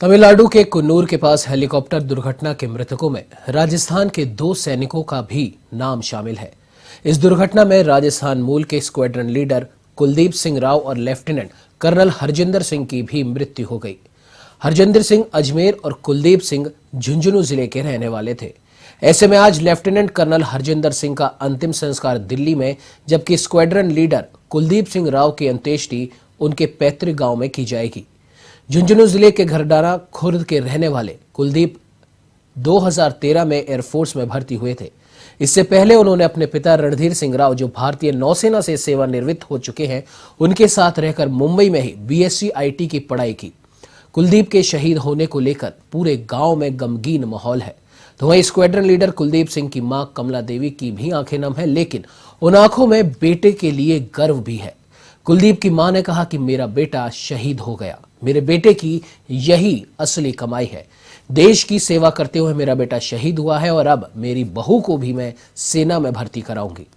तमिलनाडु के कुन्नूर के पास हेलीकॉप्टर दुर्घटना के मृतकों में राजस्थान के 2 सैनिकों का भी नाम शामिल है। इस दुर्घटना में राजस्थान मूल के स्क्वाड्रन लीडर कुलदीप सिंह राव और लेफ्टिनेंट कर्नल हरजिंदर सिंह की भी मृत्यु हो गई। हरजिंदर सिंह अजमेर और कुलदीप सिंह झुंझुनू जिले के रहने वाले थे। ऐसे में आज लेफ्टिनेंट कर्नल हरजिंदर सिंह का अंतिम संस्कार दिल्ली में, जबकि स्क्वाड्रन लीडर कुलदीप सिंह राव की अंत्येष्टि उनके पैतृक गांव में की जाएगी। झुंझुनू जिले के घरडाना खुर्द के रहने वाले कुलदीप 2013 में एयरफोर्स में भर्ती हुए थे। इससे पहले उन्होंने अपने पिता रणधीर सिंह राव, जो भारतीय नौसेना से सेवानिवृत्त हो चुके हैं, उनके साथ रहकर मुंबई में ही बीएससी आईटी की पढ़ाई की। कुलदीप के शहीद होने को लेकर पूरे गांव में गमगीन माहौल है। तो वहीं स्क्वाड्रन लीडर कुलदीप सिंह की मां कमला देवी की भी आंखें नम है, लेकिन उन आंखों में बेटे के लिए गर्व भी है। कुलदीप की मां ने कहा कि मेरा बेटा शहीद हो गया, मेरे बेटे की यही असली कमाई है। देश की सेवा करते हुए मेरा बेटा शहीद हुआ है और अब मेरी बहू को भी मैं सेना में भर्ती कराऊंगी।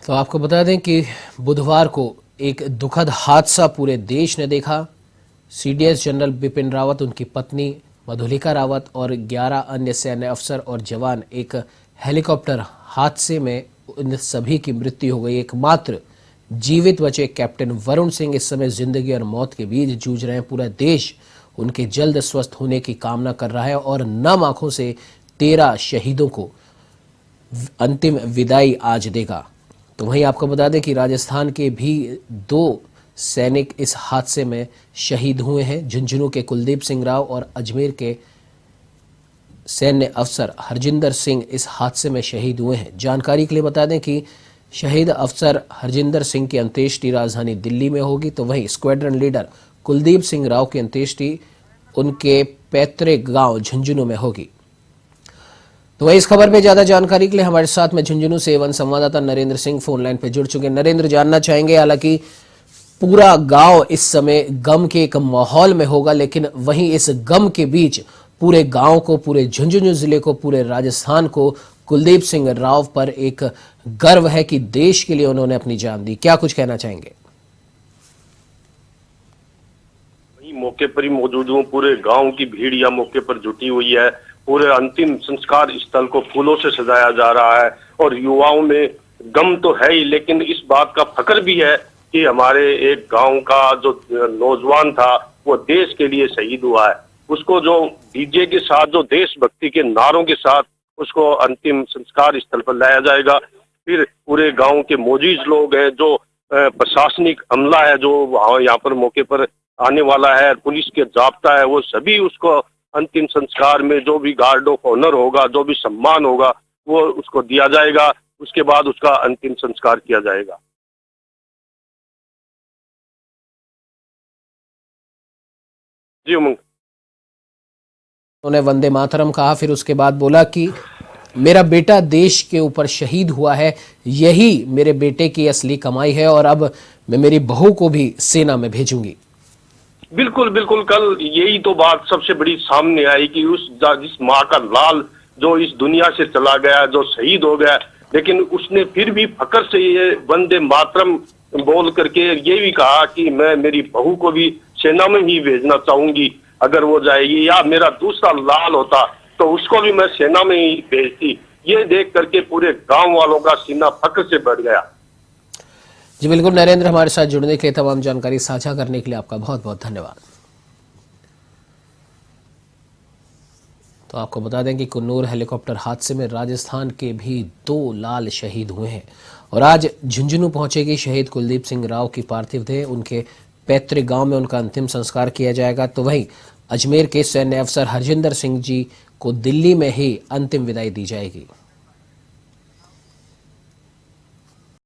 तो आपको बता दें कि बुधवार को एक दुखद हादसा पूरे देश ने देखा। सीडीएस जनरल बिपिन रावत, उनकी पत्नी मधुलिका रावत और 11 अन्य सैन्य अफसर और जवान एक हेलीकॉप्टर हादसे में इन सभी की मृत्यु हो गई। एकमात्र जीवित बचे कैप्टन वरुण सिंह इस समय जिंदगी और मौत के बीच जूझ रहे हैं। पूरा देश उनके जल्द स्वस्थ होने की कामना कर रहा है और नम आंखों से 13 शहीदों को अंतिम विदाई आज देगा। तो वहीं आपको बता दें कि राजस्थान के भी 2 सैनिक इस हादसे में शहीद हुए हैं। झुंझुनू के कुलदीप सिंह राव और अजमेर के सैन्य अफसर हरजिंदर सिंह इस हादसे में शहीद हुए हैं। जानकारी के लिए बता दें कि शहीद अफसर हरजिंदर सिंह की अंत्येष्टि राजधानी दिल्ली में होगी। तो वहीं स्क्वाड्रन लीडर कुलदीप सिंह राव की अंत्येष्टि उनके पैतृक गांव झुंझुनू में होगी। तो वही इस खबर में ज्यादा जानकारी के लिए हमारे साथ में झुंझुनू से एवं संवाददाता नरेंद्र सिंह फोन लाइन पे जुड़ चुके हैं। नरेंद्र, जानना चाहेंगे, हालांकि पूरा गांव इस समय गम के एक माहौल में होगा, लेकिन वहीं इस गम के बीच पूरे गांव को, पूरे झुंझुनू जिले को, पूरे राजस्थान को कुलदीप सिंह राव पर एक गर्व है कि देश के लिए उन्होंने अपनी जान दी। क्या कुछ कहना चाहेंगे? मौके पर ही मौजूद हूँ। पूरे गांव की भीड़ यहाँ मौके पर जुटी हुई है। पूरे अंतिम संस्कार स्थल को फूलों से सजाया जा रहा है और युवाओं में गम तो है ही, लेकिन इस बात का फक्र भी है कि हमारे एक गांव का जो नौजवान था वो देश के लिए शहीद हुआ है। उसको जो डीजे के साथ, जो देशभक्ति के नारों के साथ उसको अंतिम संस्कार स्थल पर लाया जाएगा। फिर पूरे गांव के मौजूद लोग हैं, जो प्रशासनिक अमला है जो यहाँ पर मौके पर आने वाला है, पुलिस के जाब्ता है, वो सभी उसको अंतिम संस्कार में जो भी गार्ड ऑफ ऑनर होगा, जो भी सम्मान होगा, वो उसको दिया जाएगा। उसके बाद उसका अंतिम संस्कार किया जाएगा। जी उमंग। उन्होंने वंदे मातरम कहा, फिर उसके बाद बोला कि मेरा बेटा देश के ऊपर शहीद हुआ है, यही मेरे बेटे की असली कमाई है और अब मैं मेरी बहू को भी सेना में भेजूंगी। बिल्कुल बिल्कुल, कल यही तो बात सबसे बड़ी सामने आई कि जिस माँ का लाल जो इस दुनिया से चला गया, जो शहीद हो गया, लेकिन उसने फिर भी फक्र से ये वंदे मातरम बोल करके ये भी कहा कि मैं मेरी बहू को भी सेना में ही भेजना चाहूंगी अगर वो जाएगी, या मेरा दूसरा लाल होता तो उसको भी मैं सेना में ही भेजती। ये देख करके पूरे गांव वालों का सीना फक्र से बढ़ गया। जी बिल्कुल नरेंद्र, हमारे साथ जुड़ने के लिए, तमाम जानकारी साझा करने के लिए आपका बहुत बहुत धन्यवाद। तो आपको बता दें कि कुन्नूर हेलीकॉप्टर हादसे में राजस्थान के भी 2 लाल शहीद हुए हैं और आज झुंझुनू पहुंचेगी शहीद कुलदीप सिंह राव की पार्थिव देह। उनके पैतृक गांव में उनका अंतिम संस्कार किया जाएगा। तो वहीं अजमेर के सैन्य अफसर हरजिंदर सिंह जी को दिल्ली में ही अंतिम विदाई दी जाएगी।